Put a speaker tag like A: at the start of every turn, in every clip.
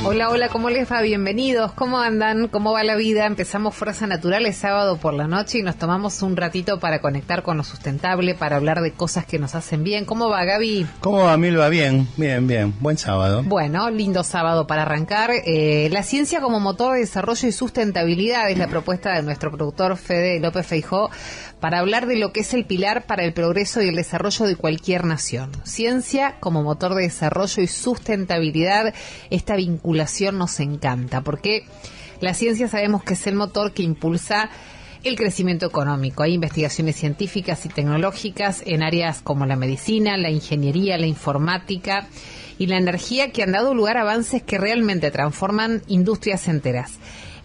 A: Hola, hola, ¿cómo les va? Bienvenidos, ¿cómo andan? ¿Cómo va la vida? Empezamos Fuerza Natural, es sábado por la noche y nos tomamos un ratito para conectar con lo sustentable, para hablar de cosas que nos hacen bien. ¿Cómo va, Gaby?
B: ¿Cómo va, Milva? Bien, bien, bien. Buen sábado.
A: Bueno, lindo sábado para arrancar. La ciencia como motor de desarrollo y sustentabilidad es la propuesta de nuestro productor Fede López Feijó para hablar de lo que es el pilar para el progreso y el desarrollo de cualquier nación. Ciencia como motor de desarrollo y sustentabilidad, esta vinculación nos encanta, porque la ciencia sabemos que es el motor que impulsa el crecimiento económico. Hay investigaciones científicas y tecnológicas en áreas como la medicina, la ingeniería, la informática y la energía que han dado lugar a avances que realmente transforman industrias enteras.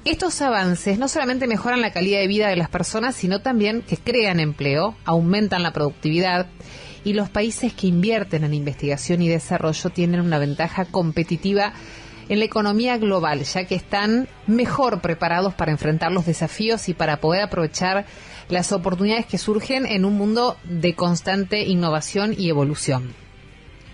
A: Estos avances no solamente mejoran la calidad de vida de las personas, sino también que crean empleo, aumentan la productividad, y los países que invierten en investigación y desarrollo tienen una ventaja competitiva en la economía global, ya que están mejor preparados para enfrentar los desafíos y para poder aprovechar las oportunidades que surgen en un mundo de constante innovación y evolución.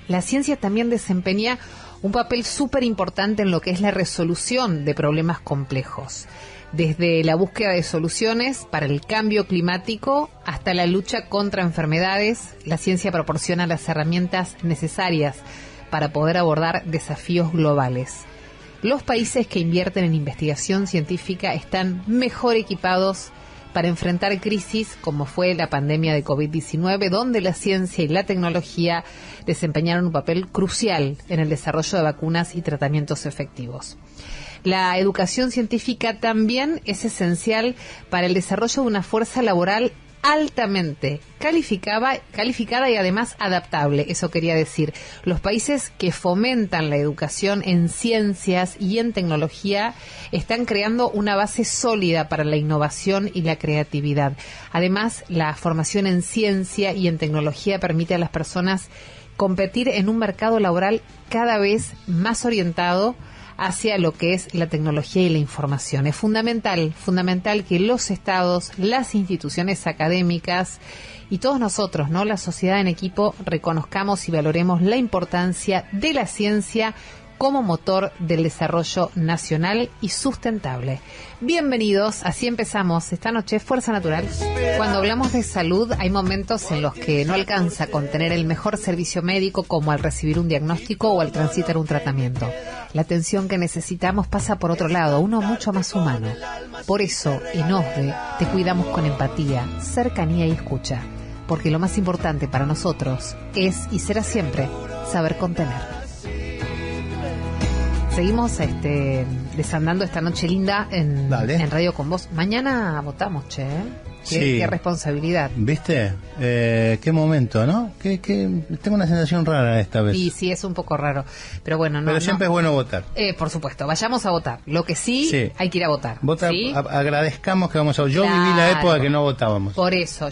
A: La ciencia también desempeña un papel súper importante en lo que es la resolución de problemas complejos, desde la búsqueda de soluciones para el cambio climático hasta la lucha contra enfermedades. La ciencia proporciona las herramientas necesarias para poder abordar desafíos globales. Los países que invierten en investigación científica están mejor equipados para enfrentar crisis como fue la pandemia de COVID-19, donde la ciencia y la tecnología desempeñaron un papel crucial en el desarrollo de vacunas y tratamientos efectivos. La educación científica también es esencial para el desarrollo de una fuerza laboral altamente calificada y además adaptable. Eso quería decir. Los países que fomentan la educación en ciencias y en tecnología están creando una base sólida para la innovación y la creatividad. Además, la formación en ciencia y en tecnología permite a las personas competir en un mercado laboral cada vez más orientado hacia lo que es la tecnología y la información. Es fundamental que los estados, las instituciones académicas y todos nosotros, ¿no?, la sociedad en equipo, reconozcamos y valoremos la importancia de la ciencia como motor del desarrollo nacional y sustentable. Bienvenidos, así empezamos esta noche Fuerza Natural. Cuando hablamos de salud, hay momentos en los que no alcanza con tener el mejor servicio médico, como al recibir un diagnóstico o al transitar un tratamiento. La atención que necesitamos pasa por otro lado, uno mucho más humano. Por eso, en OSDE, te cuidamos con empatía, cercanía y escucha, porque lo más importante para nosotros es y será siempre saber contener. Seguimos desandando esta noche linda en Radio Con Vos. Mañana votamos, che. Qué responsabilidad.
B: ¿Viste? Qué momento, ¿no? Tengo una sensación rara esta vez.
A: Sí, es un poco raro. Pero bueno, no.
B: Pero siempre es bueno votar.
A: Por supuesto, vayamos a votar. Lo que sí, hay que ir a votar.
B: ¿Sí? Agradezcamos que vamos a votar. Yo
A: claro.
B: Viví la época que no votábamos.
A: Por eso,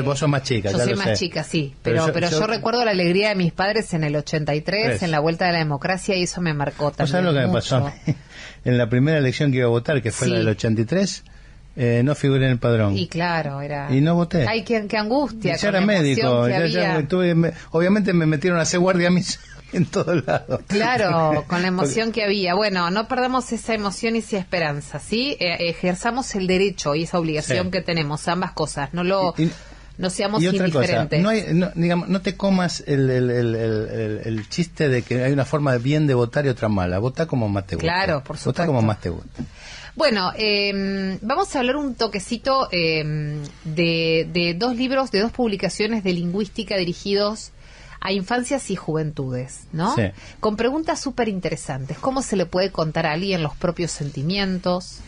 B: Vos sos más chica,
A: yo
B: ya
A: soy
B: lo
A: más
B: sé.
A: chica, sí. Pero yo recuerdo la alegría de mis padres en el 83, en la vuelta de la democracia, y eso me marcó también.
B: ¿Vos sabés lo que me pasó a mí? En la primera elección que iba a votar, que fue la del 83... no figuré en el padrón.
A: Y claro, era...
B: Y no voté.
A: Ay, qué angustia.
B: Ya era médico. Obviamente me metieron a hacer guardia a mí en todos lados.
A: Claro, con la emoción que había. Bueno, no perdamos esa emoción y esa esperanza, ¿sí? Ejerzamos el derecho y esa obligación que tenemos, ambas cosas. No seamos indiferentes.
B: Cosa, no te comas el chiste de que hay una forma bien de votar y otra mala. Vota como más te gusta.
A: Claro, por supuesto.
B: Vota como más te gusta.
A: Bueno, vamos a hablar un toquecito de dos libros, de dos publicaciones de lingüística dirigidos a infancias y juventudes, ¿no?
B: Sí.
A: Con preguntas súper interesantes. ¿Cómo se le puede contar a alguien los propios sentimientos?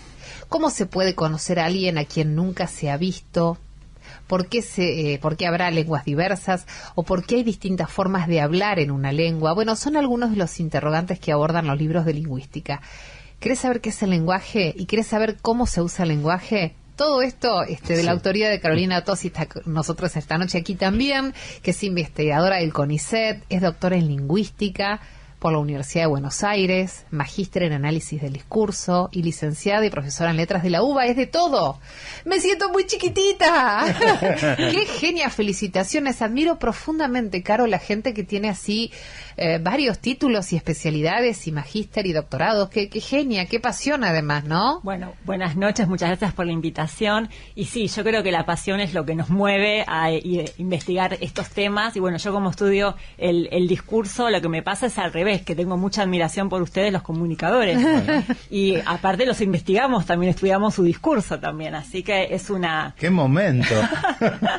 A: ¿Cómo se puede conocer a alguien a quien nunca se ha visto? ¿Por qué habrá lenguas diversas? ¿O por qué hay distintas formas de hablar en una lengua? Bueno, son algunos de los interrogantes que abordan los libros de lingüística. ¿Querés saber qué es el lenguaje? ¿Y querés saber cómo se usa el lenguaje? Todo esto de la autoría de Carolina Tosi está con nosotros esta noche aquí también, que es investigadora del CONICET, es doctora en lingüística. por la Universidad de Buenos Aires, magíster en análisis del discurso y licenciada y profesora en letras de la UBA. Es de todo. Me siento muy chiquitita. ¡Qué genia! Felicitaciones. Admiro profundamente, Caro, la gente que tiene así varios títulos y especialidades y magíster y doctorados. Qué genia, qué pasión además, ¿no?
C: Bueno, buenas noches, muchas gracias por la invitación. Y sí, yo creo que la pasión es lo que nos mueve a investigar estos temas. Y bueno, yo como estudio el discurso, lo que me pasa es al revés, que tengo mucha admiración por ustedes, los comunicadores. Y aparte los investigamos, también estudiamos su discurso también. Así que es una...
B: ¡Qué momento!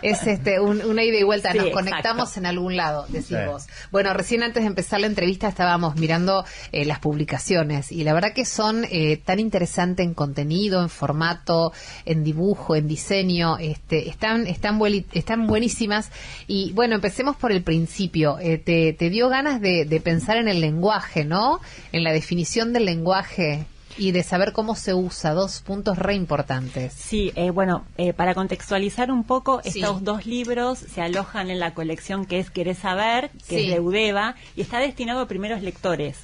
A: Es una ida y vuelta,
C: sí,
A: nos
C: exacto.
A: conectamos en algún lado, decís
B: Sí.
A: vos. Bueno, recién antes de empezar la entrevista estábamos mirando las publicaciones y la verdad que son tan interesantes en contenido, en formato, en dibujo, en diseño, están buenísimas. Y bueno, empecemos por el principio. Te dio ganas de pensar en el lenguaje, ¿no? En la definición del lenguaje y de saber cómo se usa, 2 puntos re importantes.
C: Sí, para contextualizar un poco,
A: Sí.
C: estos 2 libros se alojan en la colección que es Querés Saber, que
A: Sí.
C: es de Eudeva, y está destinado a primeros lectores.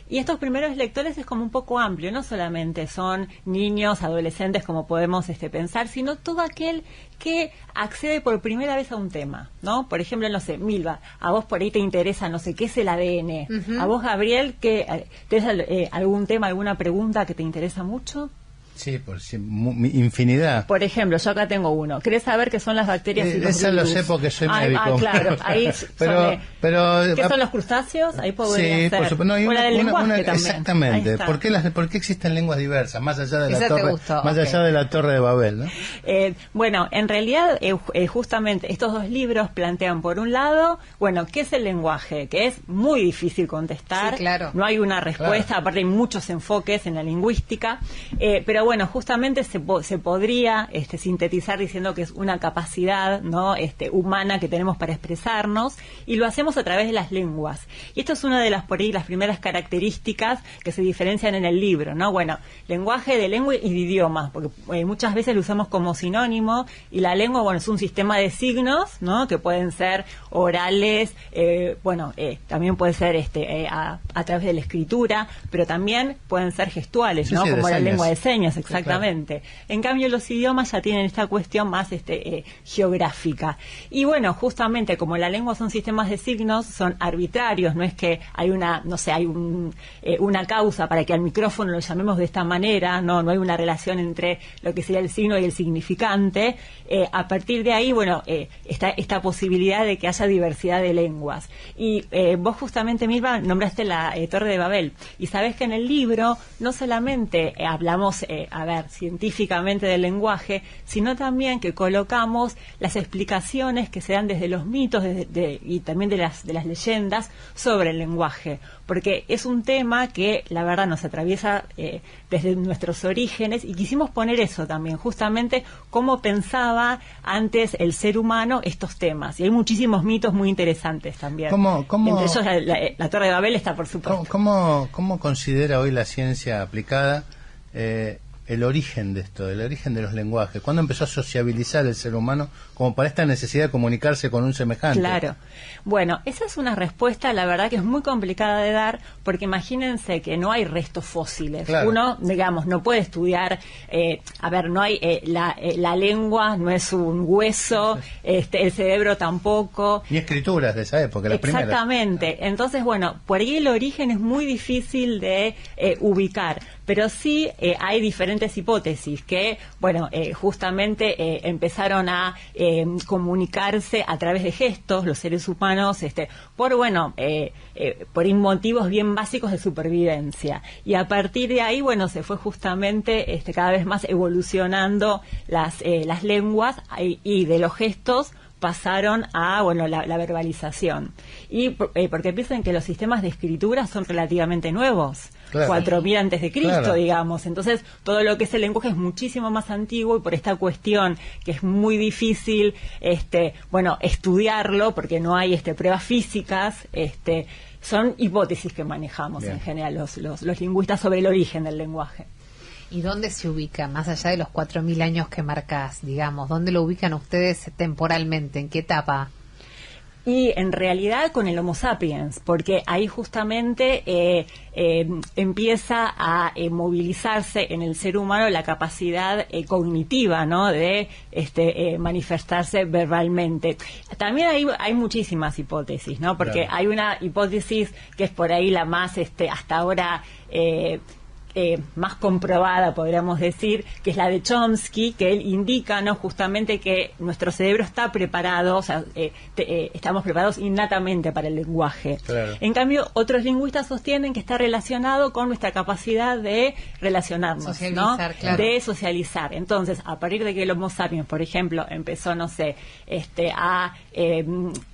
C: Y estos primeros lectores es como un poco amplio, no solamente son niños, adolescentes, como podemos pensar, sino todo aquel que accede por primera vez a un tema, ¿no? Por ejemplo, no sé, Milva, a vos por ahí te interesa, no sé, ¿qué es el ADN?
A: Ujú.
C: A vos, Gabriel, ¿tenés algún tema, alguna pregunta que te interesa mucho?
B: Sí, infinidad.
C: Por ejemplo, yo acá tengo uno. ¿Querés saber qué son las bacterias y los
B: Eso lo
C: virus?
B: sé porque soy médico.
C: Claro. Ahí
B: pero
C: ¿qué son los crustáceos? Ahí podría
B: sí,
C: ser.
B: por supuesto. No,
C: o la del lenguaje también.
B: Exactamente.
C: Ahí está.
B: ¿Por qué existen lenguas diversas más allá de la
A: Esa te
B: torre,
A: gustó,
B: más
A: ok.
B: allá de la Torre de Babel, ¿no?
C: Bueno, en realidad, justamente estos 2 libros plantean, por un lado, ¿qué es el lenguaje? Que es muy difícil contestar.
A: Sí, claro.
C: No hay una respuesta,
B: Claro.
C: aparte hay muchos enfoques en la lingüística. Pero bueno, justamente se podría sintetizar diciendo que es una capacidad, ¿no? Humana que tenemos para expresarnos, y lo hacemos a través de las lenguas. Y esto es una de las primeras características que se diferencian en el libro, ¿no? Bueno, lenguaje de lengua y de idioma, porque muchas veces lo usamos como sinónimo, y la lengua, es un sistema de signos, ¿no? Que pueden ser orales, también puede ser a través de la escritura, pero también pueden ser gestuales,
B: Sí,
C: ¿no?
B: sí, de
C: Como la
B: señas.
C: lengua de señas,
B: Sí,
C: exactamente. En cambio, los idiomas ya tienen esta cuestión más geográfica. Y bueno, justamente como la lengua son sistemas de signos, son arbitrarios, no es que hay una causa para que al micrófono lo llamemos de esta manera, no hay una relación entre lo que sería el signo y el significante. A partir de ahí, está esta posibilidad de que haya diversidad de lenguas. Y vos justamente, Milva, nombraste la Torre de Babel. Y sabés que en el libro no solamente hablamos, científicamente del lenguaje, sino también que colocamos las explicaciones que se dan desde los mitos y también de las leyendas sobre el lenguaje, porque es un tema que la verdad nos atraviesa desde nuestros orígenes, y quisimos poner eso también, justamente cómo pensaba antes el ser humano estos temas, y hay muchísimos mitos muy interesantes también.
B: ¿Cómo-
C: Entre ellos la Torre de Babel está, por supuesto.
B: ¿Cómo considera hoy la ciencia aplicada el origen de esto, el origen de los lenguajes? ¿Cuándo empezó a sociabilizar el ser humano como para esta necesidad de comunicarse con un semejante?
C: Claro. Bueno, esa es una respuesta, la verdad, que es muy complicada de dar, porque imagínense que no hay restos fósiles.
B: Claro.
C: Uno, digamos, no puede estudiar, no hay, la lengua no es un hueso, el cerebro tampoco.
B: Ni escrituras de esa época, las primeras.
C: Exactamente. Entonces, por ahí el origen es muy difícil de ubicar, pero sí hay diferentes hipótesis que, justamente empezaron a comunicarse a través de gestos, los seres humanos, por motivos bien básicos de supervivencia. Y a partir de ahí, se fue justamente cada vez más evolucionando las lenguas, y de los gestos pasaron a la verbalización. Y porque piensan que los sistemas de escritura son relativamente nuevos.
B: Claro.
C: 4000 antes de Cristo,
B: Claro.
C: digamos. Entonces, todo lo que es el lenguaje es muchísimo más antiguo, y por esta cuestión que es muy difícil, estudiarlo, porque no hay pruebas físicas, son hipótesis que manejamos.
B: Bien.
C: En general los lingüistas sobre el origen del lenguaje.
A: ¿Y dónde se ubica, más allá de los 4000 años que marcás, digamos? ¿Dónde lo ubican ustedes temporalmente? ¿En qué etapa?
C: Y en realidad con el Homo sapiens, porque ahí justamente empieza a movilizarse en el ser humano la capacidad cognitiva, ¿no? De manifestarse verbalmente. También hay muchísimas hipótesis, ¿no? Porque
B: claro,
C: hay una hipótesis que es por ahí la más hasta ahora más comprobada, podríamos decir, que es la de Chomsky, que él indica, ¿no?, justamente que nuestro cerebro está preparado, o sea, estamos preparados innatamente para el lenguaje.
B: Claro.
C: En cambio, otros lingüistas sostienen que está relacionado con nuestra capacidad de relacionarnos,
A: socializar,
C: ¿no?
A: claro,
C: de socializar. Entonces, a partir de que el Homo sapiens, por ejemplo, empezó, no sé, a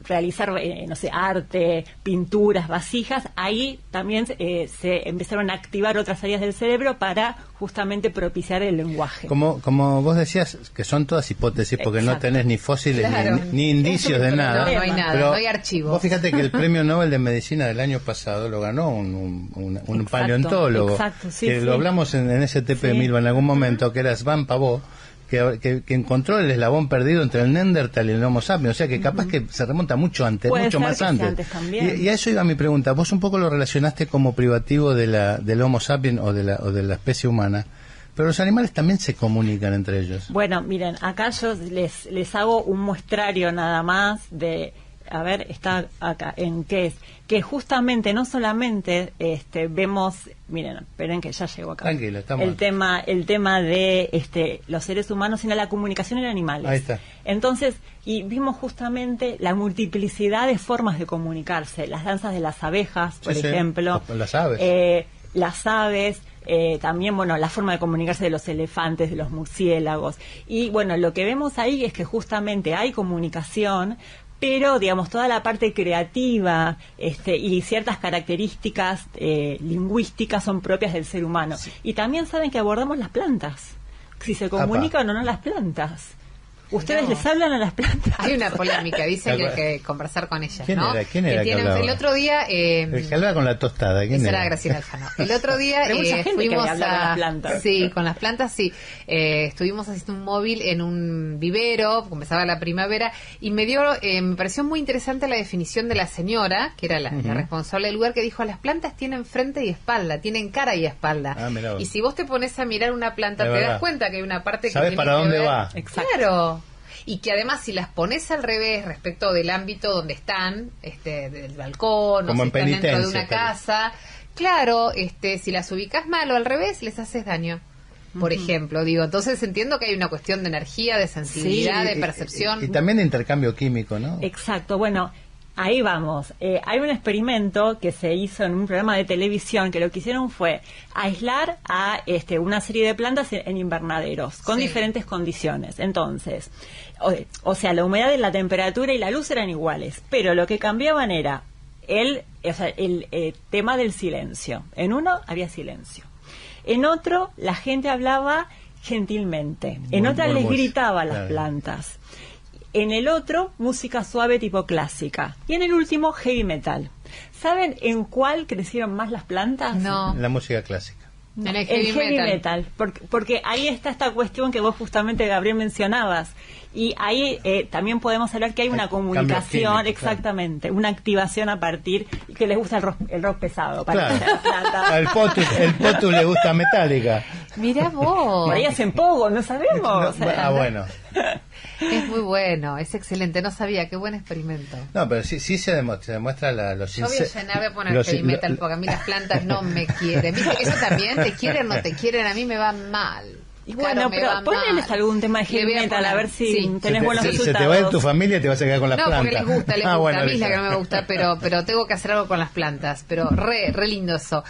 C: realizar, no sé, arte, pinturas, vasijas, ahí también se empezaron a activar otras áreas del cerebro para justamente propiciar el lenguaje.
B: Como vos decías, que son todas hipótesis, porque
C: Exacto,
B: no tenés ni fósiles
A: claro,
B: ni indicios de nada.
A: No hay nada,
B: Pero
A: no hay archivos.
B: Vos fíjate que el premio Nobel de Medicina del año pasado lo ganó un
C: Exacto,
B: paleontólogo,
C: exacto, sí,
B: que
C: sí.
B: lo hablamos en STP
C: Sí.
B: Milva en algún momento, que era Svan Pavó, que encontró el eslabón perdido entre el Neandertal y el Homo sapiens, o sea que capaz que se remonta mucho antes,
C: Puede
B: mucho
C: ser
B: más
C: que sea
B: antes.
C: antes también.
B: Y a eso iba mi pregunta. Vos un poco lo relacionaste como privativo del Homo sapiens o de la especie humana, pero los animales también se comunican entre ellos.
C: Bueno, miren, acá yo les hago un muestrario nada más de, a ver, está acá, en qué es, que justamente no solamente vemos, miren, esperen que ya llego acá.
B: Tranquilo, estamos
C: el tema de los seres humanos, sino la comunicación en animales.
B: Ahí está.
C: Entonces, y vimos justamente la multiplicidad de formas de comunicarse, las danzas de las abejas, por
B: Sí, sí,
C: ejemplo,
B: las aves.
C: las aves, también, bueno, la forma de comunicarse de los elefantes, de los murciélagos. Y bueno, lo que vemos ahí es que justamente hay comunicación, pero, digamos, toda la parte creativa y ciertas características lingüísticas son propias del ser humano. Sí. Y también saben que abordamos las plantas, si se comunican o no las plantas. ¿Ustedes les hablan a las plantas?
A: Hay una polémica, dicen que hay que conversar con ellas,
B: ¿Quién
A: ¿no?
B: era? ¿Quién era que hablaba?
A: El otro día...
B: el que hablaba con la tostada, ¿quién era?
A: Era Graciela Aljano. El otro día
C: fuimos con las plantas.
A: Sí, con las plantas, sí. Estuvimos haciendo un móvil en un vivero, comenzaba la primavera, y me pareció muy interesante la definición de la señora, que era la responsable del lugar, que dijo: las plantas tienen frente y espalda, tienen cara y espalda. Y si vos te pones a mirar una planta, te das cuenta que hay una parte que
B: ¿sabés
A: tiene
B: para
A: que
B: dónde
A: ver.
B: va?
C: Exacto.
A: Claro. Y que además, si las pones al revés respecto del ámbito donde están, del balcón,
B: como
A: o si están dentro de una
B: penitencia,
A: casa, claro, si las ubicas mal o al revés, les haces daño. Por ejemplo, digo, entonces entiendo que hay una cuestión de energía, de sensibilidad, de percepción.
B: Y también de intercambio químico, ¿no?
C: Exacto, bueno, ahí vamos. Hay un experimento que se hizo en un programa de televisión que lo que hicieron fue aislar a una serie de plantas en invernaderos con diferentes condiciones. Entonces, o sea, la humedad, la temperatura y la luz eran iguales, pero lo que cambiaban era el tema del silencio. En uno había silencio. En otro, la gente hablaba gentilmente. En otra les gritaba a las plantas. En el otro, música suave tipo clásica. Y en el último, heavy metal. ¿Saben en cuál crecieron más las plantas?
A: No.
B: La música clásica.
A: No, en el
C: heavy metal. Porque ahí está esta cuestión que vos justamente, Gabriel, mencionabas. Y ahí también podemos hablar que hay una comunicación, químico, exactamente, una activación a partir, que les gusta el rock pesado. Para
B: al Potus le gusta Metallica.
A: Mirá vos.
C: Por ahí hacen poco, no sabemos.
B: Bueno.
A: Es muy bueno, es excelente, no sabía, qué buen experimento.
B: No, pero sí se demuestra los
A: Yo voy a llenar de poner heavy metal porque a mí las plantas no me quieren. ¿Viste que eso también te quieren o no te quieren? A mí me va mal.
C: Y bueno, pero ponles algún tema de heavy metal a ver si tenés buenos resultados.
B: Se te va de tu familia y te vas a quedar con las plantas.
A: No, porque les gusta,
B: bueno,
A: a mí es la que no me gusta, pero tengo que hacer algo con las plantas. Pero re lindo eso.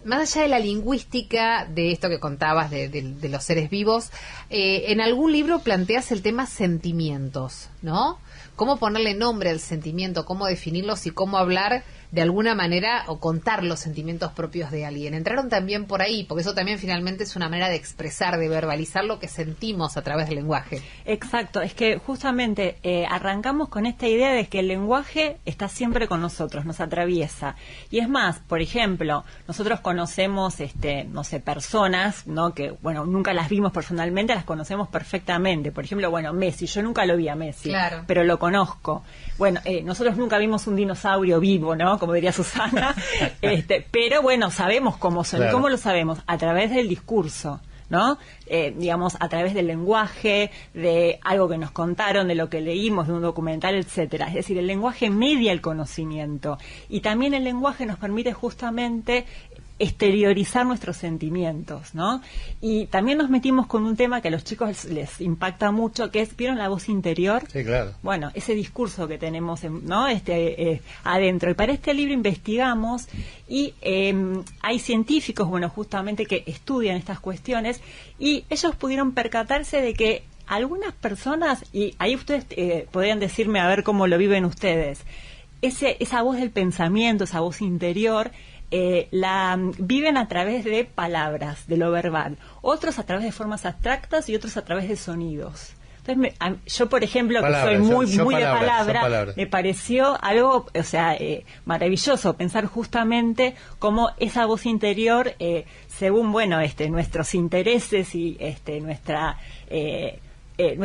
A: Más allá de la lingüística, de esto que contabas de los seres vivos, en algún libro planteas el tema sentimientos, ¿no? Cómo ponerle nombre al sentimiento, cómo definirlos y cómo hablar de alguna manera o contar los sentimientos propios de alguien. Entraron también por ahí, porque eso también finalmente es una manera de expresar, de verbalizar lo que sentimos a través del lenguaje.
C: Exacto, es que justamente arrancamos con esta idea de que el lenguaje está siempre con nosotros, nos atraviesa. Y es más, por ejemplo, nosotros conocemos, no sé, personas, ¿no? Que, bueno, nunca las vimos personalmente, las conocemos perfectamente. Por ejemplo, bueno, Messi, yo nunca lo vi a Messi,
A: claro,
C: pero lo conozco. Bueno, nosotros nunca vimos un dinosaurio vivo, ¿no? Como diría Susana. Pero bueno, sabemos cómo son.
B: Claro.
C: ¿Cómo lo sabemos? A través del discurso, ¿no? Digamos, a través del lenguaje, de algo que nos contaron, de lo que leímos, de un documental, etcétera. Es decir, el lenguaje media el conocimiento. Y también el lenguaje nos permite justamente exteriorizar nuestros sentimientos, ¿no? Y también nos metimos con un tema que a los chicos les impacta mucho, que es, ¿vieron la voz interior?
B: Sí, claro.
C: Bueno, ese discurso que tenemos, ¿no? Adentro. Y para este libro investigamos y hay científicos, bueno, justamente que estudian estas cuestiones y ellos pudieron percatarse de que algunas personas, y ahí ustedes podrían decirme a ver cómo lo viven ustedes, esa voz del pensamiento, esa voz interior, la viven a través de palabras, de lo verbal, otros a través de formas abstractas y otros a través de sonidos. Entonces, yo, por ejemplo,
B: palabras,
C: que soy muy
B: palabras,
C: de palabra, me pareció algo, o sea, maravilloso pensar justamente cómo esa voz interior, según, bueno, nuestros intereses y nuestra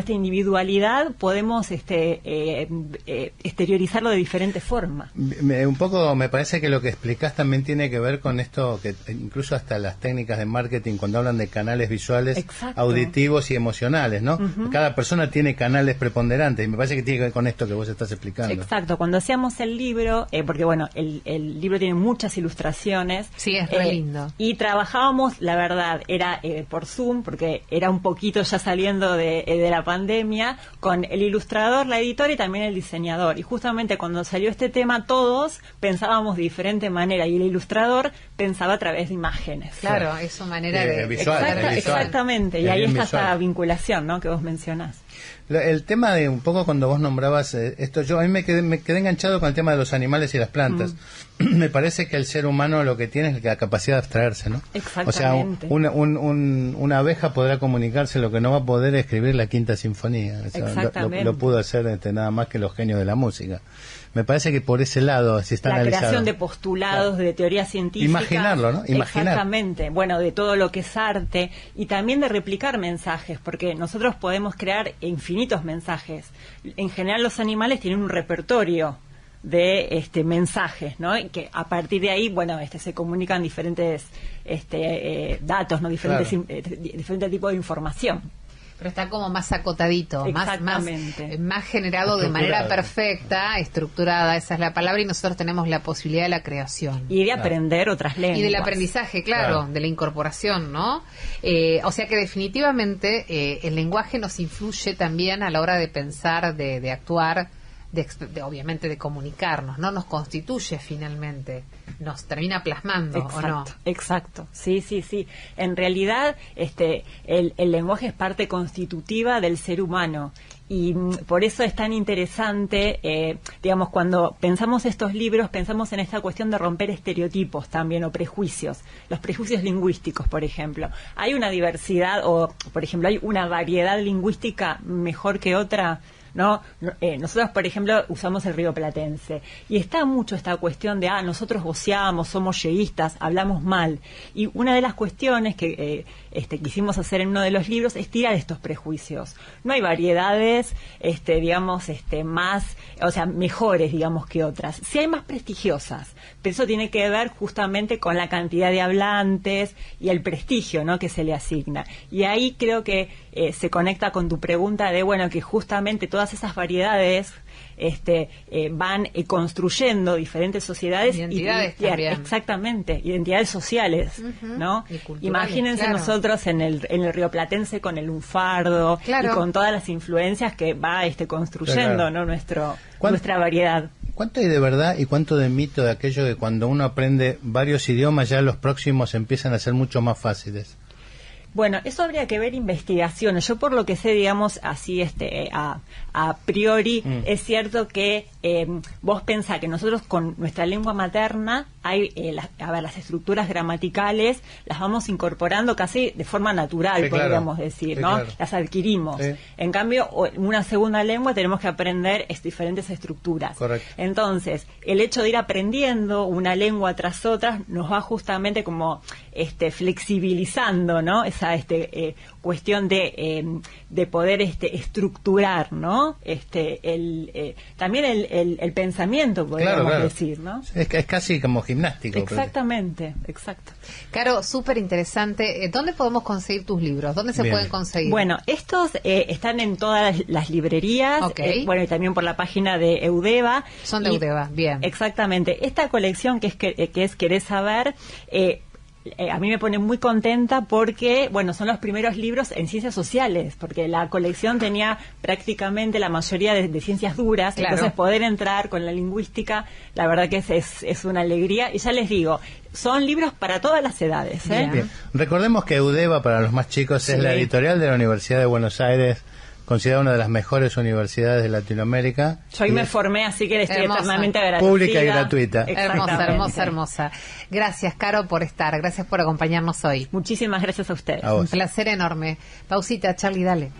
C: individualidad, podemos exteriorizarlo de diferentes formas.
B: Un poco me parece que lo que explicás también tiene que ver con esto, que incluso hasta las técnicas de marketing, cuando hablan de canales visuales,
C: exacto,
B: auditivos y emocionales, ¿no?
C: Uh-huh.
B: Cada persona tiene canales preponderantes y me parece que tiene que ver con esto que vos estás explicando.
C: Exacto, cuando hacíamos el libro, porque bueno, el libro tiene muchas ilustraciones.
A: Sí, es re lindo.
C: Y trabajábamos, la verdad, era por Zoom, porque era un poquito ya saliendo de la pandemia, con el ilustrador, la editora y también el diseñador. Y justamente cuando salió este tema, todos pensábamos de diferente manera y el ilustrador pensaba a través de imágenes.
A: Claro, es su manera de...
B: visual,
C: exactamente, y ahí está esa vinculación, ¿no?, que vos mencionás.
B: El tema de un poco cuando vos nombrabas esto, a mí me quedé enganchado con el tema de los animales y las plantas. Me parece que el ser humano lo que tiene es la capacidad de abstraerse, ¿no?
C: Exactamente.
B: O sea, una abeja podrá comunicarse, lo que no va a poder es escribir la Quinta Sinfonía. O sea,
C: exactamente.
B: Lo pudo hacer nada más que los genios de la música. Me parece que por ese lado, si está analizado.
C: La creación de postulados, claro, de teorías científicas.
B: Imaginarlo, ¿no?
C: Exactamente. Bueno, de todo lo que es arte y también de replicar mensajes, porque nosotros podemos crear infinitos mensajes. En general los animales tienen un repertorio de mensajes, ¿no? Y que a partir de ahí, bueno, se comunican diferentes datos, ¿no? Diferentes, claro, diferentes tipos de información.
A: Pero está como más acotadito, más generado de manera perfecta, estructurada, esa es la palabra, y nosotros tenemos la posibilidad de la creación.
C: Y de aprender otras lenguas.
A: Y del aprendizaje, claro, de la incorporación, ¿no? O sea que definitivamente el lenguaje nos influye también a la hora de pensar, de actuar, obviamente de comunicarnos, ¿no? Nos constituye finalmente, nos termina plasmando,
C: exacto,
A: ¿o no?
C: Exacto, sí. En realidad, el lenguaje es parte constitutiva del ser humano. Y por eso es tan interesante, digamos, cuando pensamos estos libros, pensamos en esta cuestión de romper estereotipos también, o prejuicios. Los prejuicios lingüísticos, por ejemplo. Hay una diversidad, o, por ejemplo, hay una variedad lingüística mejor que otra, ¿no? Nosotros, por ejemplo, usamos el rioplatense y está mucho esta cuestión de nosotros voceamos, somos yeístas, hablamos mal, y una de las cuestiones que quisimos hacer en uno de los libros es tirar estos prejuicios. No hay variedades digamos más, o sea, mejores, digamos, que otras. Sí hay más prestigiosas, pero eso tiene que ver justamente con la cantidad de hablantes y el prestigio, ¿no?, que se le asigna. Y ahí creo que se conecta con tu pregunta de, bueno, que justamente todas esas variedades van construyendo diferentes sociedades,
A: identidades también.
C: Exactamente, identidades sociales, ¿no? Imagínense, claro, nosotros en el rioplatense con el lunfardo, claro, y con todas las influencias que va construyendo, claro, ¿no?, nuestra variedad.
B: ¿Cuánto hay de verdad y cuánto de mito de aquello que cuando uno aprende varios idiomas ya los próximos empiezan a ser mucho más fáciles?
C: Bueno, eso habría que ver investigaciones. Yo por lo que sé, digamos, así a priori, es cierto que vos pensás que nosotros con nuestra lengua materna hay, las estructuras gramaticales las vamos incorporando casi de forma natural,
B: sí,
C: podríamos
B: claro.
C: decir,
B: Sí,
C: ¿no?
B: claro.
C: Las adquirimos.
B: Sí.
C: En cambio, una segunda lengua tenemos que aprender diferentes estructuras.
B: Correcto.
C: Entonces, el hecho de ir aprendiendo una lengua tras otra nos va justamente como flexibilizando, ¿no? Esa cuestión de poder estructurar, ¿no? También el pensamiento, podríamos
B: Claro.
C: decir, ¿no?
B: Es casi como gimnástico.
C: Exactamente, exacto.
A: Caro, súper interesante. ¿Dónde podemos conseguir tus libros? ¿Dónde se
B: Bien.
A: pueden conseguir?
C: Bueno, estos están en todas las librerías,
A: Ok.
C: bueno, y también por la página de Eudeva.
A: Son de
C: Y-
A: Eudeva, bien.
C: Exactamente. Esta colección que es Querés Saber, a mí me pone muy contenta porque, bueno, son los primeros libros en ciencias sociales, porque la colección tenía prácticamente la mayoría de ciencias duras,
A: Claro.
C: entonces poder entrar con la lingüística, la verdad que es una alegría. Y ya les digo, son libros para todas las edades, ¿eh?
A: Bien.
B: Bien. Recordemos que Eudeva, para los más chicos,
C: Sí.
B: es la editorial de la Universidad de Buenos Aires, considerada una de las mejores universidades de Latinoamérica.
C: Yo ahí
B: Y
C: me
B: es
C: formé, así que estoy
A: Hermosa.
C: eternamente agradecida.
B: Pública y gratuita.
A: Hermosa,
C: Exactamente.
A: hermosa, hermosa. Gracias, Caro, por estar. Gracias por acompañarnos hoy.
C: Muchísimas gracias a ustedes.
B: A vos.
A: Un placer enorme. Pausita, Charlie, dale.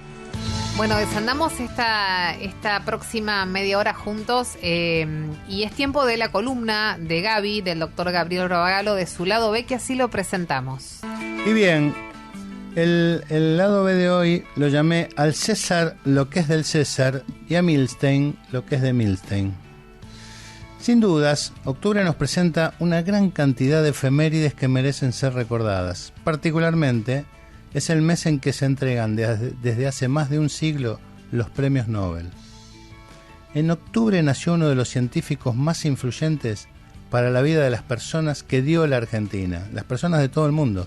A: Bueno, desandamos esta próxima media hora juntos y es tiempo de la columna de Gaby, del doctor Gabriel Rovagalo, de su lado B, que así lo presentamos.
B: Y bien, el lado B de hoy lo llamé al César lo que es del César y a Milstein lo que es de Milstein. Sin dudas, octubre nos presenta una gran cantidad de efemérides que merecen ser recordadas. Particularmente, es el mes en que se entregan desde hace más de un siglo los premios Nobel. En octubre nació uno de los científicos más influyentes para la vida de las personas que dio la Argentina, las personas de todo el mundo.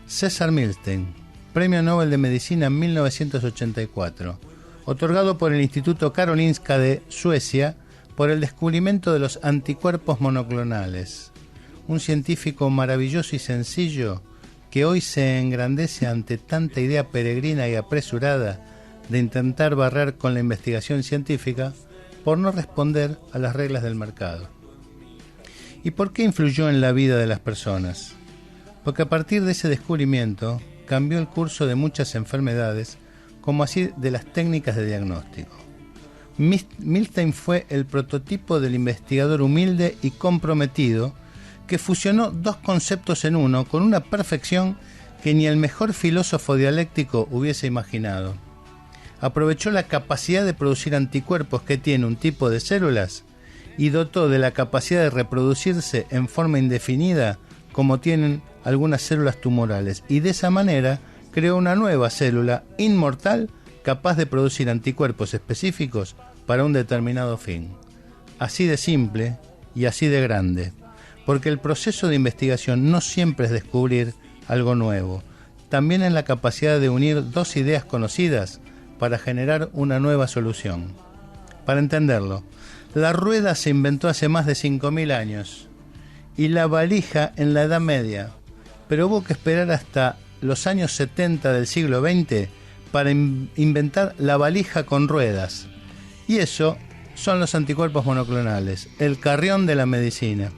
B: César Milstein, Premio Nobel de Medicina en 1984, otorgado por el Instituto Karolinska de Suecia por el descubrimiento de los anticuerpos monoclonales. Un científico maravilloso y sencillo que hoy se engrandece ante tanta idea peregrina y apresurada de intentar barrer con la investigación científica por no responder a las reglas del mercado. ¿Y por qué influyó en la vida de las personas? Porque a partir de ese descubrimiento cambió el curso de muchas enfermedades, como así de las técnicas de diagnóstico. Milstein fue el prototipo del investigador humilde y comprometido que fusionó dos conceptos en uno con una perfección que ni el mejor filósofo dialéctico hubiese imaginado. Aprovechó la capacidad de producir anticuerpos que tiene un tipo de células y dotó de la capacidad de reproducirse en forma indefinida como tienen algunas células tumorales, y de esa manera creó una nueva célula inmortal capaz de producir anticuerpos específicos para un determinado fin. Así de simple y así de grande, porque el proceso de investigación no siempre es descubrir algo nuevo, también es la capacidad de unir dos ideas conocidas para generar una nueva solución. Para entenderlo, la rueda se inventó hace más de 5.000 años y la valija en la Edad Media, pero hubo que esperar hasta los años 70 del siglo XX para inventar la valija con ruedas. Y eso son los anticuerpos monoclonales, el carrión de la medicina.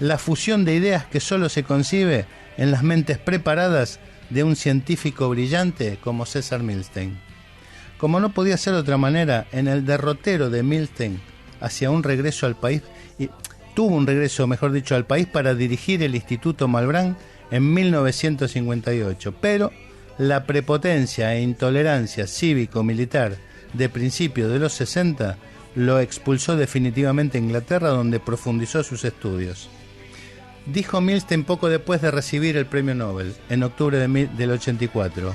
B: La fusión de ideas que solo se concibe en las mentes preparadas de un científico brillante como César Milstein. Como no podía ser de otra manera, en el derrotero de Milstein hacia un regreso al país, y tuvo un regreso, mejor dicho, al país para dirigir el Instituto Malbrán en 1958, pero la prepotencia e intolerancia cívico-militar de principios de los 60 lo expulsó definitivamente a Inglaterra, donde profundizó sus estudios. Dijo Milstein poco después de recibir el premio Nobel, en octubre del 84,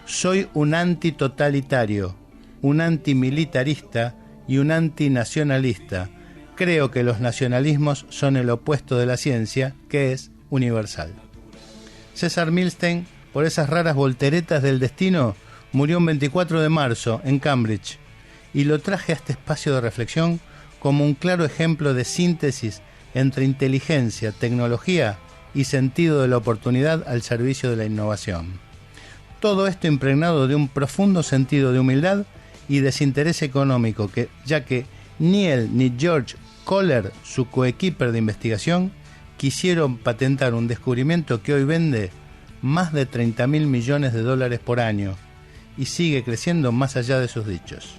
B: «Soy un antitotalitario, un antimilitarista y un antinacionalista. Creo que los nacionalismos son el opuesto de la ciencia, que es universal». César Milstein, por esas raras volteretas del destino, murió un 24 de marzo en Cambridge, y lo traje a este espacio de reflexión como un claro ejemplo de síntesis entre inteligencia, tecnología y sentido de la oportunidad al servicio de la innovación. Todo esto impregnado de un profundo sentido de humildad y desinterés económico, ya que ni él ni George Kohler, su coequiper de investigación, quisieron patentar un descubrimiento que hoy vende más de 30.000 millones de dólares por año y sigue creciendo más allá de sus dichos.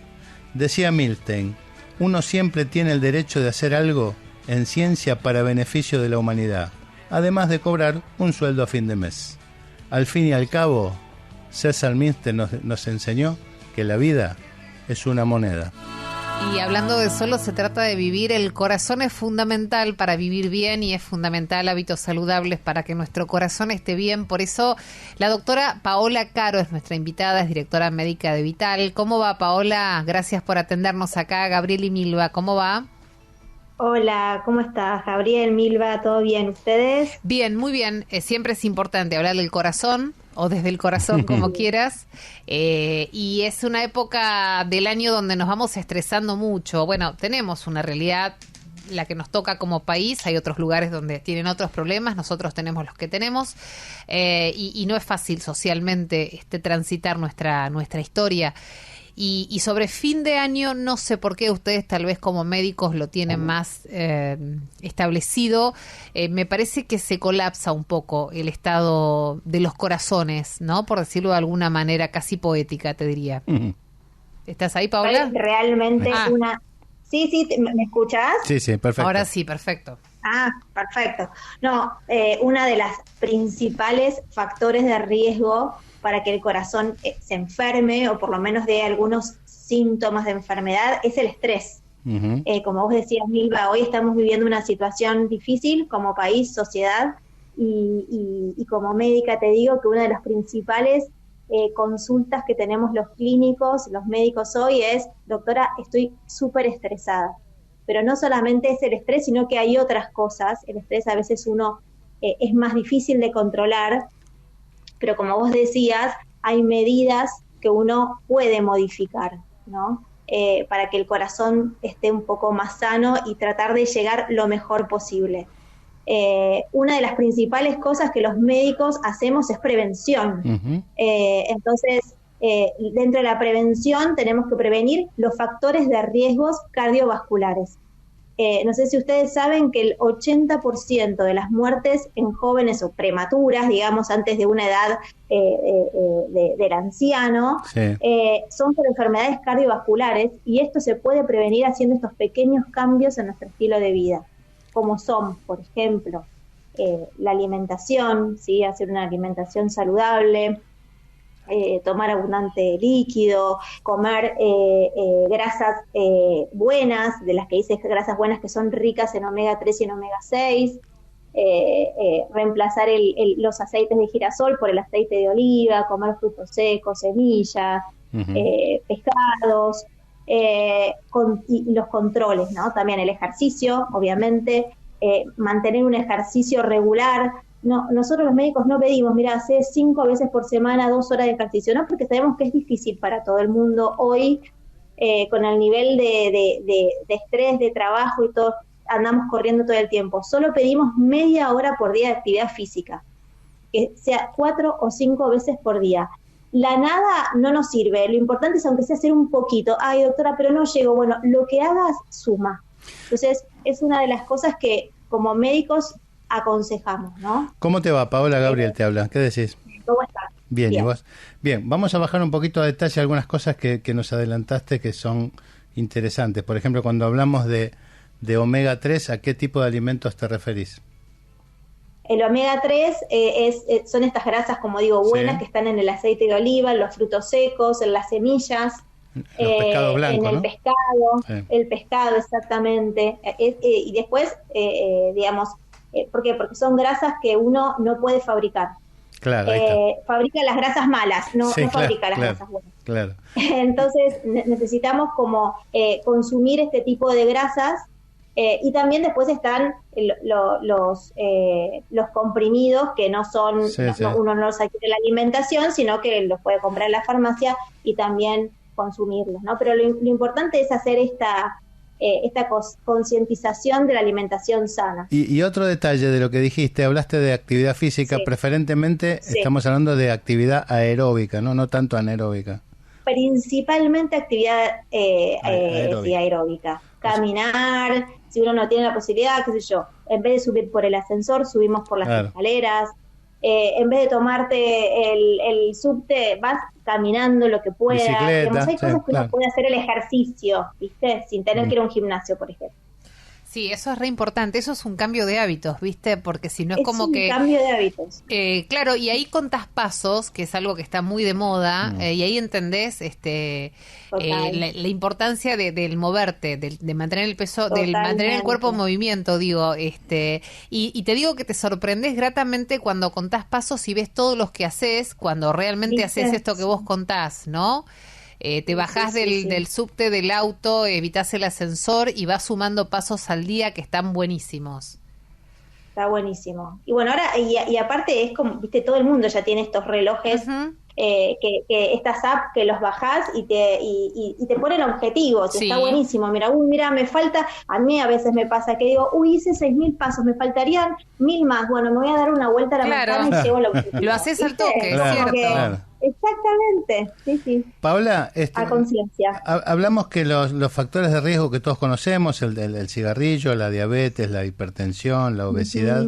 B: Decía Milstein, uno siempre tiene el derecho de hacer algo en ciencia para beneficio de la humanidad, además de cobrar un sueldo a fin de mes. Al fin y al cabo, César Milstein nos enseñó que la vida es una moneda.
A: Y hablando de solo se trata de vivir, el corazón es fundamental para vivir bien y es fundamental hábitos saludables para que nuestro corazón esté bien. Por eso la doctora Paola Caro es nuestra invitada, es directora médica de Vital. ¿Cómo va, Paola? Gracias por atendernos acá. Gabriel y Milva, ¿cómo va?
D: Hola, ¿cómo estás, Gabriel, Milva? ¿Todo bien? ¿Ustedes?
A: Bien, muy bien. Siempre es importante hablar del corazón, o desde el corazón, como quieras. Y es una época del año donde nos vamos estresando mucho. Bueno, tenemos una realidad, la que nos toca como país. Hay otros lugares donde tienen otros problemas. Nosotros tenemos los que tenemos. Y no es fácil socialmente transitar nuestra historia. Y sobre fin de año, no sé por qué ustedes tal vez como médicos lo tienen más establecido. Me parece que se colapsa un poco el estado de los corazones, ¿no? Por decirlo de alguna manera casi poética, te diría. ¿Estás ahí, Paola?
D: Es realmente una... Sí, ¿me escuchás?
B: Sí, perfecto.
A: Ahora sí, perfecto.
D: Perfecto. No, una de las principales factores de riesgo para que el corazón se enferme o por lo menos dé algunos síntomas de enfermedad es el estrés.
B: Uh-huh.
D: Como vos decías, Milva, hoy estamos viviendo una situación difícil como país, sociedad, y como médica te digo que una de las principales consultas que tenemos los clínicos, los médicos hoy es, doctora, estoy súper estresada. Pero no solamente es el estrés, sino que hay otras cosas. El estrés a veces es más difícil de controlar, pero como vos decías, hay medidas que uno puede modificar, ¿no? Para que el corazón esté un poco más sano y tratar de llegar lo mejor posible. Una de las principales cosas que los médicos hacemos es prevención.
B: Uh-huh.
D: Entonces, dentro de la prevención tenemos que prevenir los factores de riesgos cardiovasculares. No sé si ustedes saben que el 80% de las muertes en jóvenes o prematuras, digamos, antes de una edad del anciano,
B: sí,
D: son por enfermedades cardiovasculares, y esto se puede prevenir haciendo estos pequeños cambios en nuestro estilo de vida, como son, por ejemplo, la alimentación, ¿sí? Hacer una alimentación saludable, tomar abundante líquido, comer grasas buenas, de las que dice grasas buenas que son ricas en omega 3 y en omega 6, reemplazar los aceites de girasol por el aceite de oliva, comer frutos secos, semillas, uh-huh, pescados, y los controles, ¿no? También el ejercicio, obviamente, mantener un ejercicio regular. No, nosotros los médicos no pedimos, mira, hace 5 veces por semana 2 horas de ejercicio, no, porque sabemos que es difícil para todo el mundo hoy, con el nivel de estrés, de trabajo y todo, andamos corriendo todo el tiempo. Solo pedimos media hora por día de actividad física, que sea 4 o 5 veces por día. La nada no nos sirve, lo importante es aunque sea hacer un poquito. Ay, doctora, pero no llego. Bueno, lo que hagas suma. Entonces, es una de las cosas que como médicos aconsejamos, ¿no?
B: ¿Cómo te va, Paola? Gabriel te habla. ¿Qué decís?
D: ¿Cómo estás?
B: Bien, ¿y vos? Bien, vamos a bajar un poquito a detalle algunas cosas que nos adelantaste que son interesantes. Por ejemplo, cuando hablamos de omega 3, ¿a qué tipo de alimentos te referís?
D: El omega 3 son estas grasas, como digo, buenas, sí, que están en el aceite de oliva, en los frutos secos, en las semillas,
B: los pescados blancos,
D: en el, ¿no?, pescado, sí, el pescado, exactamente. Y después, digamos, ¿por qué? Porque son grasas que uno no puede fabricar.
B: Claro,
D: fabrica las grasas malas, no fabrica las grasas buenas. Claro. Entonces necesitamos como consumir este tipo de grasas, y también después están los comprimidos que no son, uno no los adquiere en la alimentación, sino que los puede comprar en la farmacia y también consumirlos, ¿no? Pero lo importante es hacer esta concientización de la alimentación sana.
B: Y otro detalle de lo que dijiste, hablaste de actividad física, sí. Preferentemente sí. Estamos hablando de actividad aeróbica, no tanto anaeróbica.
D: Principalmente actividad aeróbica. Caminar, si uno no tiene la posibilidad, qué sé yo, en vez de subir por el ascensor, subimos por las escaleras. En vez de tomarte el subte, vas caminando lo que puedas. Digamos, hay cosas que uno puede hacer el ejercicio, ¿viste? Sin tener que ir a un gimnasio, por ejemplo.
A: Sí, eso es re importante, eso es un cambio de hábitos, ¿viste? Porque si no es como que...
D: Es un cambio de hábitos.
A: Claro, y ahí contás pasos, que es algo que está muy de moda, y ahí entendés la importancia del moverte, de mantener el peso, del mantener el cuerpo en movimiento, digo, y te digo que te sorprendés gratamente cuando contás pasos y ves todos los que haces, cuando realmente haces esto que vos contás, ¿no? Te bajás del subte del auto, evitás el ascensor y vas sumando pasos al día que están buenísimos.
D: Está buenísimo. Y bueno, ahora, y aparte es como, viste, todo el mundo ya tiene estos relojes, que estas apps que los bajás y te ponen objetivos. Sí. Está buenísimo. Mira, me falta, a mí a veces me pasa que digo, hice 6.000 pasos, me faltarían 1.000 más. Bueno, me voy a dar una vuelta a la manzana y llego al objetivo.
A: Lo haces al toque, es cierto.
D: Exactamente, sí.
B: Paola,
D: a conciencia.
B: Hablamos que los factores de riesgo que todos conocemos, el cigarrillo, la diabetes, la hipertensión, la obesidad,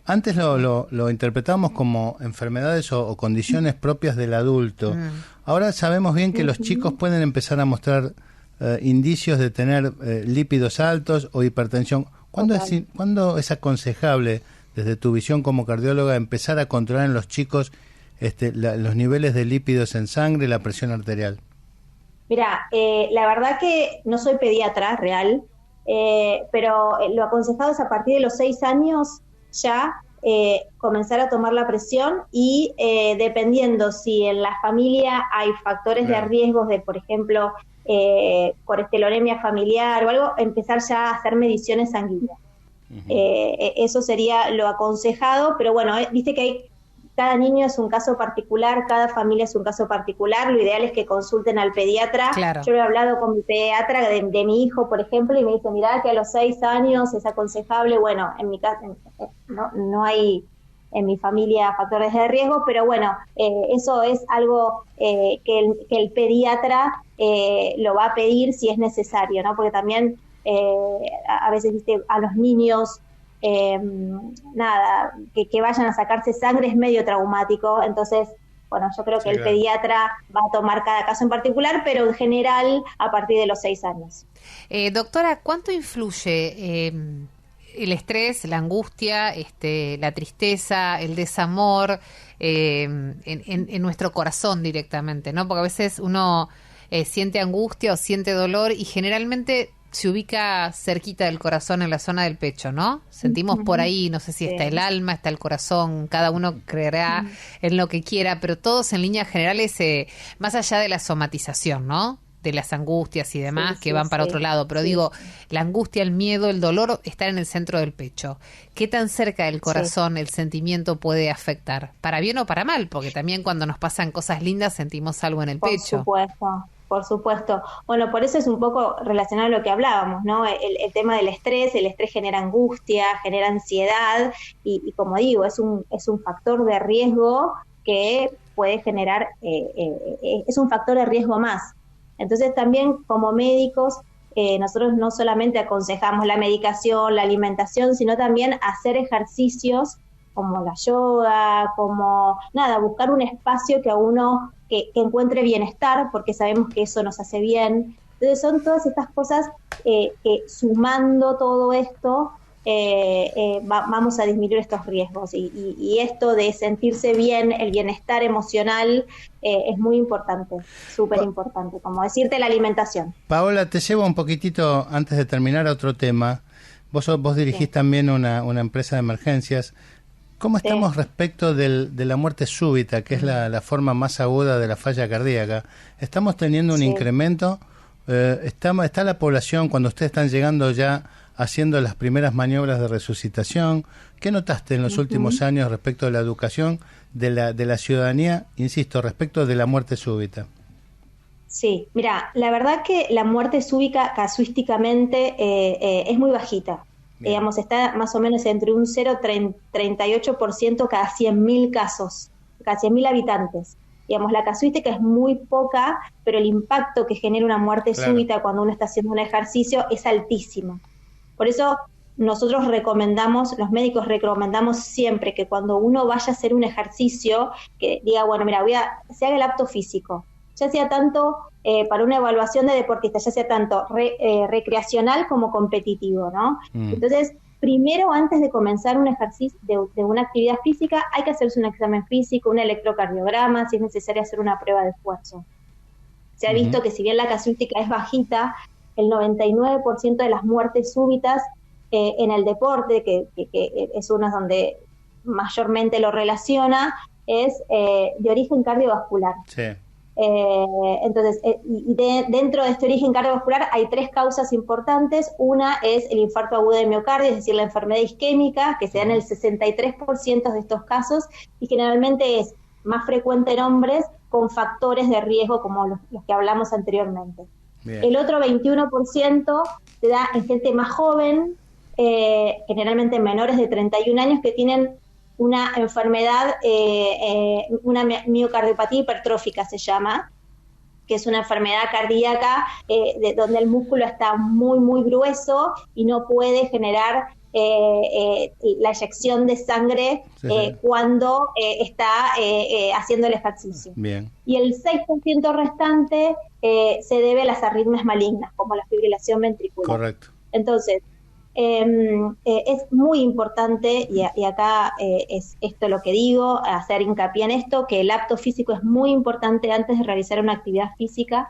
B: antes lo interpretamos como enfermedades o condiciones propias del adulto. Ahora sabemos bien que los chicos pueden empezar a mostrar indicios de tener lípidos altos o hipertensión. ¿Cuándo es aconsejable, desde tu visión como cardióloga, empezar a controlar en los chicos los niveles de lípidos en sangre y la presión arterial?
D: Mira, la verdad que no soy pediatra real, pero lo aconsejado es a partir de los 6 años ya comenzar a tomar la presión y dependiendo si en la familia hay factores de riesgos de, por ejemplo, colesterolemia familiar o algo, empezar ya a hacer mediciones sanguíneas. Eso sería lo aconsejado, pero bueno, viste que cada niño es un caso particular, cada familia es un caso particular, lo ideal es que consulten al pediatra. Claro. Yo he hablado con mi pediatra de mi hijo, por ejemplo, y me dice, mirá que a los 6 años es aconsejable. Bueno, en mi casa no hay en mi familia factores de riesgo, pero bueno, eso es algo que el pediatra lo va a pedir si es necesario, ¿no? Porque también a veces, viste, a los niños que vayan a sacarse sangre es medio traumático, entonces bueno, yo creo que el pediatra va a tomar cada caso en particular, pero en general a partir de los 6 años.
A: Doctora, ¿cuánto influye el estrés, la angustia, la tristeza, el desamor en nuestro corazón directamente, ¿no? Porque a veces uno siente angustia o siente dolor y generalmente se ubica cerquita del corazón, en la zona del pecho, ¿no? Sentimos por ahí, no sé si está el alma, está el corazón, cada uno creerá en lo que quiera, pero todos en líneas generales, más allá de la somatización, ¿no? De las angustias y demás que van para otro lado, pero digo, la angustia, el miedo, el dolor están en el centro del pecho. ¿Qué tan cerca del corazón el sentimiento puede afectar? ¿Para bien o para mal? Porque también cuando nos pasan cosas lindas sentimos algo en el pecho.
D: Por supuesto. Bueno, por eso es un poco relacionado a lo que hablábamos, ¿no? El tema del estrés, el estrés genera angustia, genera ansiedad y como digo, es un factor de riesgo que puede generar, es un factor de riesgo más. Entonces también como médicos nosotros no solamente aconsejamos la medicación, la alimentación, sino también hacer ejercicios como la yoga, como buscar un espacio que a uno que encuentre bienestar, porque sabemos que eso nos hace bien. Entonces son todas estas cosas que sumando todo esto vamos a disminuir estos riesgos y esto de sentirse bien, el bienestar emocional es muy importante, súper importante, como decirte la alimentación.
B: Paola, te llevo un poquitito antes de terminar a otro tema. Vos dirigís también una empresa de emergencias. ¿Cómo estamos respecto de la muerte súbita, que es la forma más aguda de la falla cardíaca? ¿Estamos teniendo un incremento? ¿Está la población, cuando ustedes están llegando ya haciendo las primeras maniobras de resucitación? ¿Qué notaste en los últimos años respecto de la educación de la ciudadanía, insisto, respecto de la muerte súbita?
D: Sí, mira, la verdad que la muerte súbita casuísticamente es muy bajita.
B: Bien.
D: Digamos, está más o menos entre un 0,38% cada 100.000 casos, cada 100.000 habitantes. Digamos, la casuística es muy poca, pero el impacto que genera una muerte
B: Claro.
D: súbita cuando uno está haciendo un ejercicio es altísimo. Por eso nosotros recomendamos, los médicos recomendamos siempre que cuando uno vaya a hacer un ejercicio, que diga, bueno, mira, se haga el apto físico, ya sea tanto para una evaluación de deportista, ya sea tanto recreacional como competitivo, ¿no? Entonces, primero, antes de comenzar un ejercicio de una actividad física, hay que hacerse un examen físico, un electrocardiograma, si es necesario hacer una prueba de esfuerzo. Se ha visto que si bien la casuística es bajita, el 99% de las muertes súbitas en el deporte, que es uno donde mayormente lo relaciona, es de origen cardiovascular.
B: Sí.
D: Entonces, dentro de este origen cardiovascular hay 3 causas importantes. Una es el infarto agudo de miocardio, es decir, la enfermedad isquémica, que se da en el 63% de estos casos, y generalmente es más frecuente en hombres con factores de riesgo como los que hablamos anteriormente.
B: Bien.
D: El otro 21% se da en gente más joven, generalmente menores de 31 años, que tienen una enfermedad, una miocardiopatía hipertrófica se llama, que es una enfermedad cardíaca donde el músculo está muy, muy grueso y no puede generar la eyección de sangre cuando está haciendo el ejercicio.
B: Bien.
D: Y el 6% restante se debe a las arritmias malignas, como la fibrilación ventricular.
B: Correcto.
D: Entonces, es muy importante, y acá es esto lo que digo, hacer hincapié en esto, que el apto físico es muy importante antes de realizar una actividad física.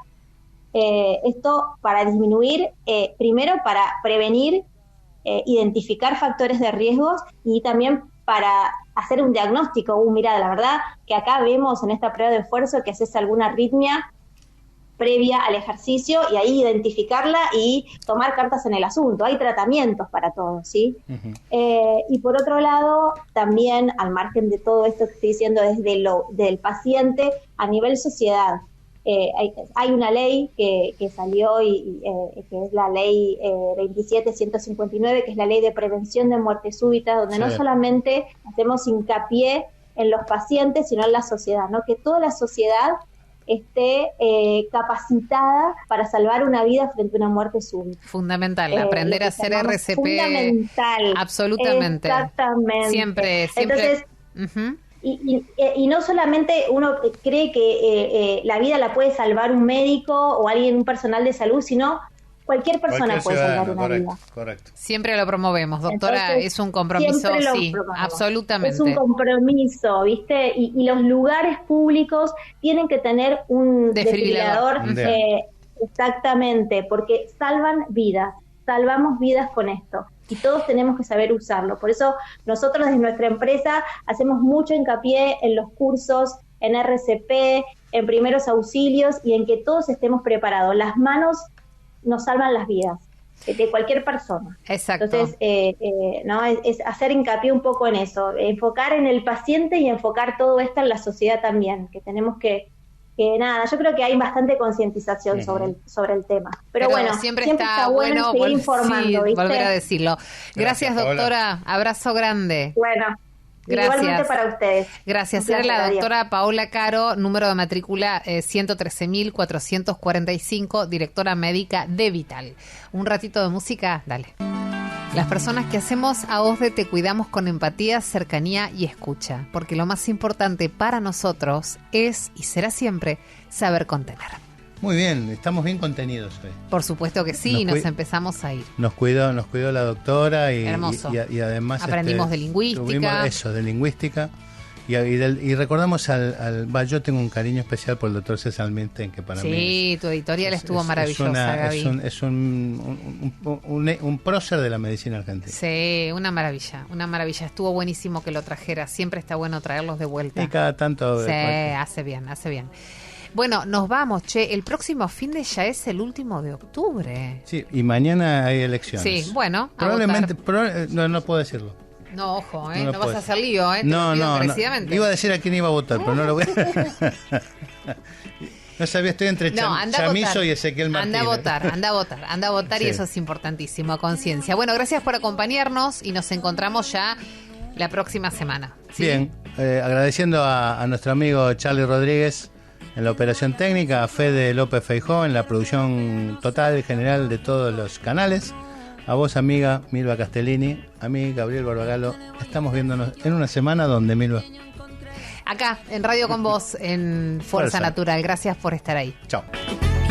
D: Esto para disminuir, primero para prevenir, identificar factores de riesgos, y también para hacer un diagnóstico. Mira, la verdad que acá vemos en esta prueba de esfuerzo que haces alguna arritmia previa al ejercicio, y ahí identificarla y tomar cartas en el asunto. Hay tratamientos para todo, ¿sí? Y por otro lado, también, al margen de todo esto que estoy diciendo desde del paciente, a nivel sociedad, hay una ley que salió que es la ley 27159, que es la ley de prevención de muerte súbita, donde no solamente hacemos hincapié en los pacientes, sino en la sociedad, ¿no? Que toda la sociedad esté capacitada para salvar una vida frente a una muerte súbita.
A: Fundamental, aprender a hacer RCP.
D: Fundamental.
A: Absolutamente.
D: Exactamente.
A: Siempre.
D: Entonces, y no solamente uno cree que la vida la puede salvar un médico o alguien, un personal de salud, sino cualquier persona puede salvar una vida.
B: Correcto.
A: Siempre lo promovemos, doctora.
D: Entonces,
A: es un compromiso, sí, absolutamente.
D: Es un compromiso, ¿viste? Y los lugares públicos tienen que tener un desfibrilador. Exactamente, porque salvamos vidas con esto. Y todos tenemos que saber usarlo. Por eso nosotros desde nuestra empresa hacemos mucho hincapié en los cursos, en RCP, en primeros auxilios, y en que todos estemos preparados. Las manos nos salvan las vidas de cualquier persona.
A: Exacto.
D: Entonces, no es hacer hincapié un poco en eso, enfocar en el paciente y enfocar todo esto en la sociedad también, que tenemos que nada, yo creo que hay bastante concientización sobre el tema. Pero bueno,
A: siempre está bueno
D: seguir informando, ¿viste?
A: Volver a decirlo. Gracias, doctora. Abrazo grande.
D: Bueno.
A: Gracias.
D: Igualmente para ustedes.
A: Gracias. Era la doctora Paola Caro, número de matrícula 113.445, directora médica de Vital. Un ratito de música, dale. Las personas que hacemos a OSDE te cuidamos con empatía, cercanía y escucha, porque lo más importante para nosotros es, y será siempre, saber contener.
B: Muy bien, estamos bien contenidos hoy.
A: Por supuesto que sí, nos empezamos a ir.
B: Nos cuidó la doctora y además
A: aprendimos de lingüística.
B: De lingüística. Y recordamos yo tengo un cariño especial por el doctor César Milstein, que para mí
A: sí, tu editorial estuvo maravillosa, Gaby.
B: Es un prócer de la medicina argentina.
A: Sí, una maravilla. Estuvo buenísimo que lo trajera. Siempre está bueno traerlos de vuelta.
B: Y cada tanto.
A: Sí, hace bien. Bueno, nos vamos, el próximo fin de ya es el último de octubre.
B: Sí, y mañana hay elecciones.
A: Sí, bueno.
B: Probablemente, no puedo decirlo.
A: No, ojo, no vas a hacer lío,
B: No.
A: Iba
B: a decir a quién iba a votar, pero no lo voy a... No sabía, estoy entre Chamizo y Ezequiel Martínez.
A: Anda a votar
B: Sí.
A: y eso es importantísimo, a conciencia. Bueno, gracias por acompañarnos y nos encontramos ya la próxima semana. ¿Sí?
B: Bien, agradeciendo a nuestro amigo Charlie Rodríguez en la operación técnica, a Fede López Feijó en la producción total general de todos los canales, a vos, amiga Milva Castellini, a mí, Gabriel Barbagalo. Estamos viéndonos en una semana donde, Milva.
A: Acá, en Radio con Vos, en Fuerza Natural. Gracias por estar ahí.
B: Chao.